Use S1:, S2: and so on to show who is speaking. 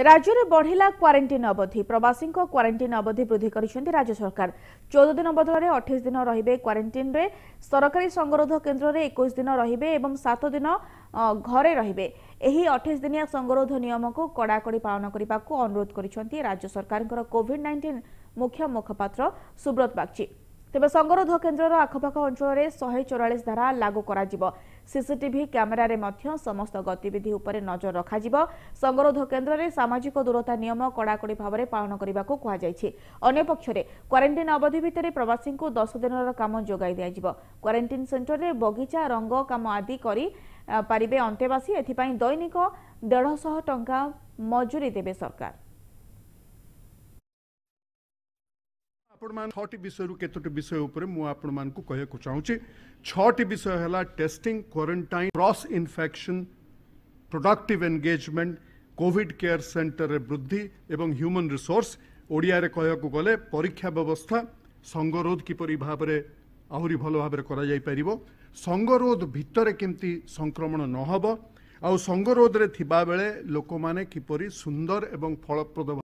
S1: राज्य में बढ़िला क्वारंटाइन अवधि प्रवासी क्वारंटाइन अवधि वृद्धि कर राज्य सरकार 14 दिन बदल 28 दिन रे क्वारंटाइन रे सरकारी संगरोध केन्द्र में 21 दिन रे 7 दिन घरे रे 28 दिनिया संगरोध नियम को कड़ाकड़ी पालन करने को अनुरोध कर राज्य सरकार कोविड-19 मुख्य मुखपात्र सुब्रत बागची। तेज संगरोध केन्द्र आखपाख अंचल 144 धारा लागू कर सीसीटीवी कैमेरारे मध्य समस्त गतिविधि उपरे नजर रखा संगरोध केन्द्र में सामाजिक दूरता नियम कड़ाकड़ी भाव में पालन करने को कहुई। अन्यपक्षे क्वारंटाइन अवधि भितर प्रवासी को 10 दिन काम जोगाई दिया। क्वारंटाइन सेंटर में बगीचा रंग काम आदि करें अंतेवासी एथिपाई दैनिक 150 टंका मजूरी देवे सरकार।
S2: छटी विषय केतोटी विषय उपर मुझे कहूँ चाहूँगी। 6टी विषय है testing, quarantine, cross infection, productive engagement, Covid care centre वृद्धि एवं ह्यूमन रिसोर्स। ओडिया रे कहू गले परीक्षा व्यवस्था, संगरोध किपरि भाव में आहरी भल भाव करा जाई परिबो, संगरोध भितर केमती संक्रमण न हबो, आ संगरोध रे थिबा बेले लोक माने किपरि सुंदर एवं फलप्रद